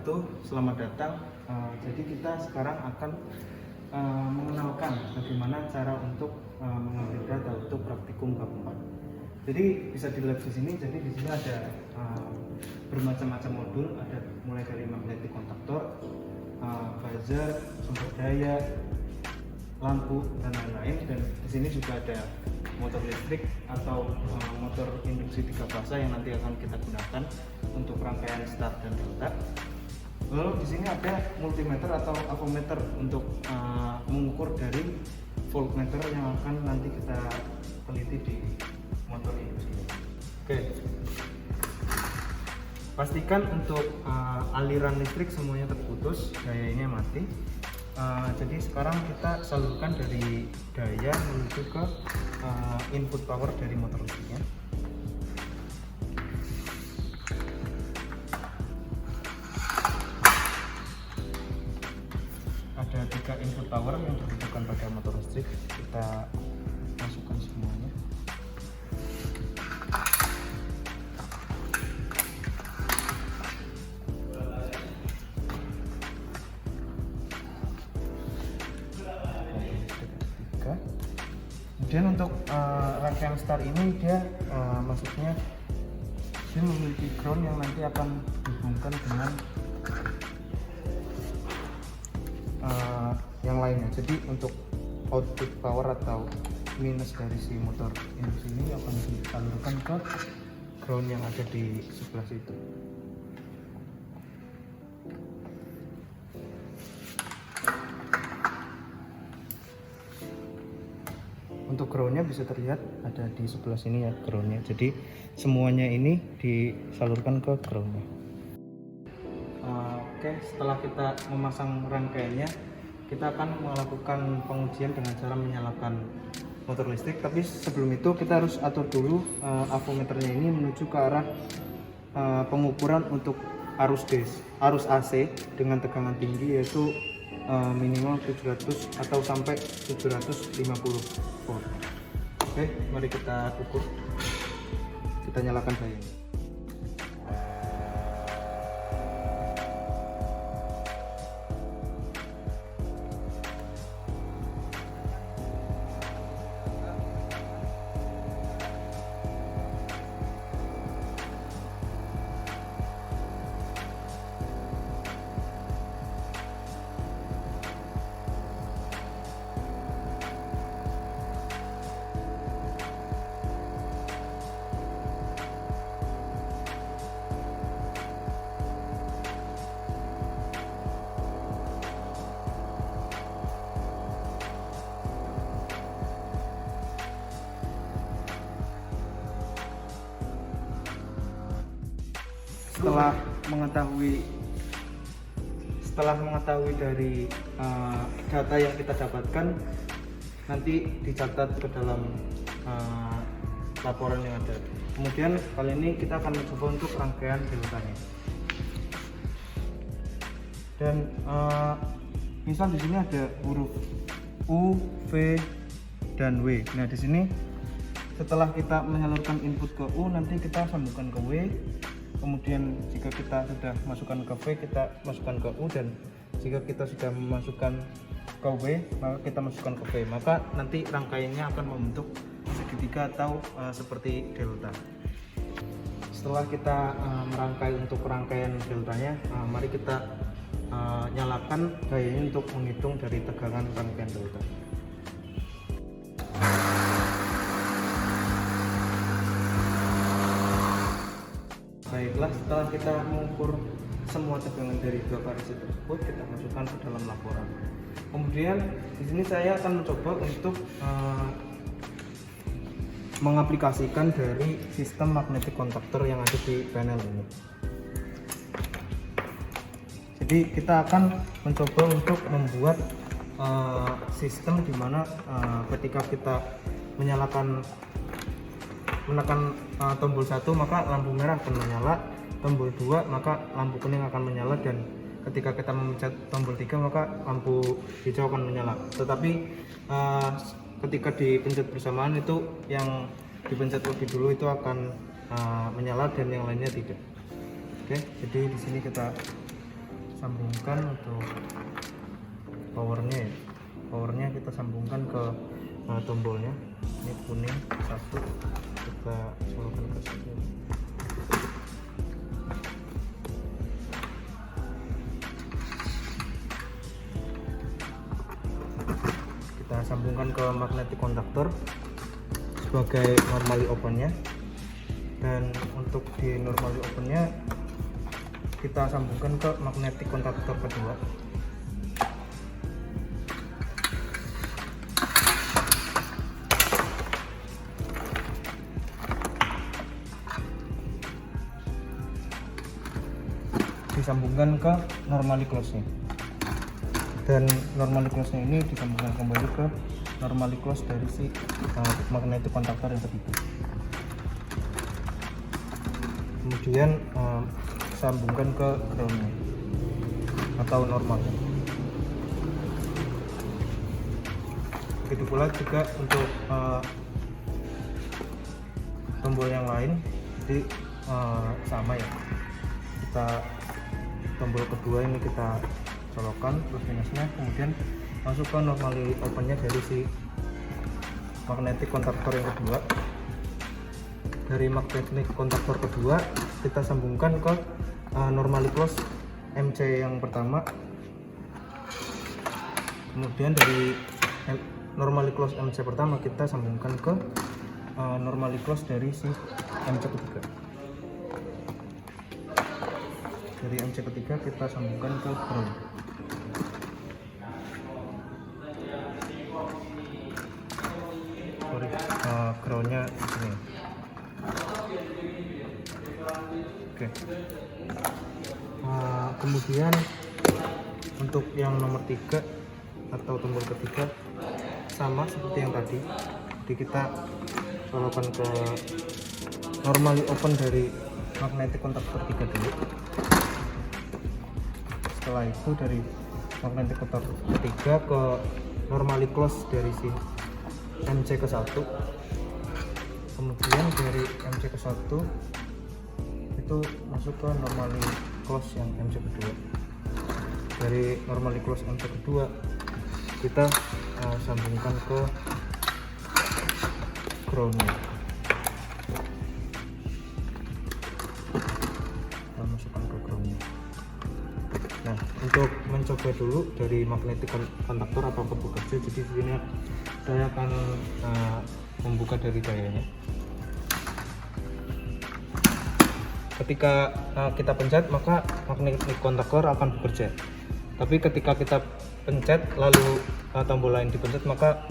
wabarakatuh. Selamat datang. Jadi kita sekarang akan mengenalkan bagaimana cara untuk mengambil data untuk praktikum bab 4. Jadi bisa dilihat di sini. Jadi di sini ada bermacam-macam modul, ada mulai dari magnetic kontaktor, buzzer, sumber daya, lampu dan lain-lain. Dan di sini juga ada motor listrik atau motor induksi 3 fase yang nanti akan kita gunakan untuk rangkaian start dan delta. Lalu di sini ada multimeter atau avometer untuk mengukur dari voltmeter yang akan nanti kita teliti di motor induksi. Oke. Pastikan untuk aliran listrik semuanya terputus, dayanya mati. Jadi sekarang kita salurkan dari daya menuju ke input power dari motor listriknya. Ada 3 input power yang dibutuhkan pada motor listrik, kita masukkan semuanya. Kemudian untuk rangkaian start ini dia maksudnya dia memiliki ground yang nanti akan dihubungkan dengan yang lainnya. Jadi untuk output power atau minus dari si motor induksi ini akan disalurkan ke ground yang ada di sebelah situ. Untuk groundnya bisa terlihat ada di sebelah sini ya groundnya. Jadi semuanya ini disalurkan ke groundnya. Oke, setelah kita memasang rangkaiannya, kita akan melakukan pengujian dengan cara menyalakan motor listrik. Tapi sebelum itu kita harus atur dulu avometernya ini menuju ke arah pengukuran untuk arus AC dengan tegangan tinggi, yaitu minimal 700 atau sampai 750 volt. Oke, mari kita ukur. Kita nyalakan dayanya. Setelah mengetahui dari data yang kita dapatkan, nanti dicatat ke dalam laporan yang ada. Kemudian kali ini kita akan mencoba untuk rangkaian deltanya. Dan misal di sini ada huruf U, V, dan W. Nah di sini setelah kita menyalurkan input ke U, nanti kita sambungkan ke W. Kemudian jika kita sudah masukkan ke V, kita masukkan ke U, dan jika kita sudah memasukkan ke W, maka kita masukkan ke V. Maka nanti rangkaiannya akan membentuk segitiga atau seperti delta. Setelah kita merangkai untuk rangkaian deltanya, mari kita nyalakan dayanya untuk menghitung dari tegangan rangkaian delta. Baiklah, setelah kita mengukur semua tegangan dari 2 variasi tersebut, kita masukkan ke dalam laporan. Kemudian di sini saya akan mencoba untuk mengaplikasikan dari sistem magnetic kontaktor yang ada di panel ini. Jadi kita akan mencoba untuk membuat sistem di mana ketika kita menekan tombol 1 maka lampu merah akan menyala, tombol 2 maka lampu kuning akan menyala, dan ketika kita memencet tombol 3 maka lampu hijau akan menyala. Tetapi ketika dipencet bersamaan, itu yang dipencet lebih dulu itu akan menyala dan yang lainnya tidak. Oke, jadi di sini kita sambungkan untuk powernya ya. Powernya kita sambungkan ke tombolnya. Ini kuning satu, kita colokkan ke sini. Kita sambungkan ke magnetic kontaktor sebagai normally opennya, dan untuk di normally opennya kita sambungkan ke magnetic kontaktor kedua. Disambungkan ke normally close-nya, dan normally close-nya ini disambungkan kembali ke normally close dari si magnetic kontaktor yang ketiga. Kemudian sambungkan ke ground-nya atau normal. Begitu pula juga untuk tombol yang lain, jadi sama ya. Kita tombol kedua ini kita colokkan plus minusnya, kemudian masuk ke normally opennya dari si magnetic kontaktor yang kedua. Dari magnetic kontaktor kedua kita sambungkan ke normally close MC yang pertama, kemudian dari normally close MC pertama kita sambungkan ke normally close dari si MC ketiga. Dari MC ketiga kita sambungkan ke ground. Sorry, groundnya di sini. Oke. Kemudian untuk yang nomor 3 atau tombol ketiga sama seperti yang tadi, jadi kita colokkan ke normally open dari magnetic kontaktor 3 dulu. Setelah itu dari magnetic kontaktor ketiga ke normally close dari si MC ke 1, kemudian dari MC ke 1 itu masuk ke normally close yang MC kedua. Dari normally close MC kedua kita sambungkan ke ground-nya. Kita masukkan ke ground-nya. Nah, untuk mencoba dulu dari magnetic kontaktor apakah bekerja, jadi di sini saya akan membuka dari dayanya. Ketika kita pencet maka magnetic kontaktor akan bekerja, tapi ketika kita pencet lalu tombol lain dipencet maka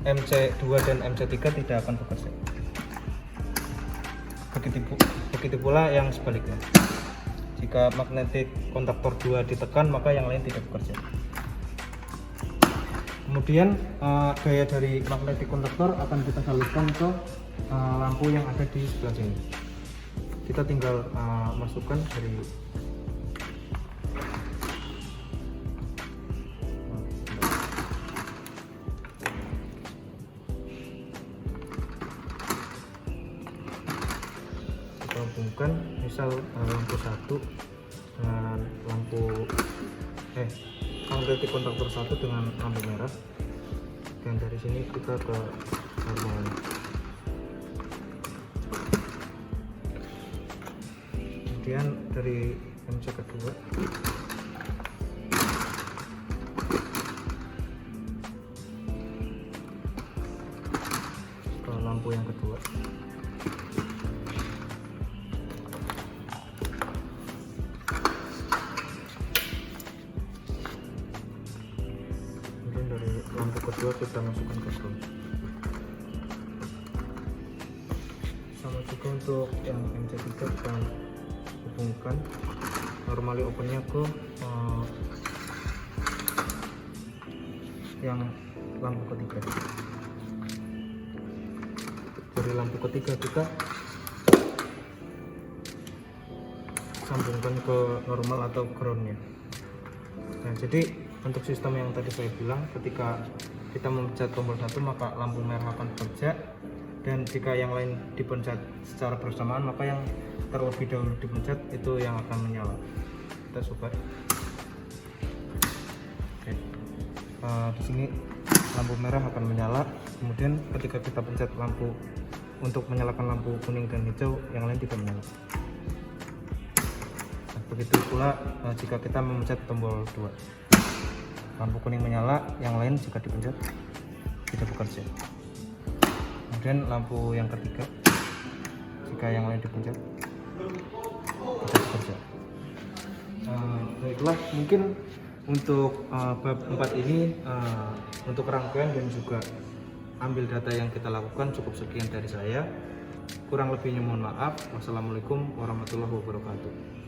MC2 dan MC3 tidak akan bekerja. Begitu pula yang sebaliknya. Jika magnetic kontaktor 2 ditekan maka yang lain tidak bekerja. Kemudian gaya dari magnetic kontaktor akan kita salurkan ke lampu yang ada di sebelah sini. Kita tinggal masukkan dari kita hubungkan, misal lampu 1 dengan lampu magnetic kontaktor 1 dengan lampu merah, dan dari sini kita ke normal. Kemudian dari MC kedua ke lampu yang kedua. Kemudian dari lampu kedua kita masukkan ke ground. Sama juga untuk yang MC3 kita hubungkan normally opennya ke yang lampu ketiga. Dari lampu ketiga kita sambungkan ke normal atau groundnya. Nah, jadi untuk sistem yang tadi saya bilang, ketika kita memencet tombol 1 maka lampu merah akan bekerja, dan jika yang lain dipencet secara bersamaan maka yang terlebih dahulu dipencet itu yang akan menyala. Kita coba. Oke. Di sini lampu merah akan menyala, kemudian ketika kita pencet lampu untuk menyalakan lampu kuning dan hijau, yang lain tidak menyala. Nah, begitu pula jika kita memencet tombol 2, lampu kuning menyala, yang lain jika dipencet tidak bekerja. Kemudian lampu yang ketiga, jika yang lain dipencet tidak bekerja. Baiklah, mungkin untuk bab 4 ini untuk rangkaian dan juga ambil data yang kita lakukan cukup sekian dari saya. Kurang lebihnya mohon maaf. Wassalamualaikum warahmatullahi wabarakatuh.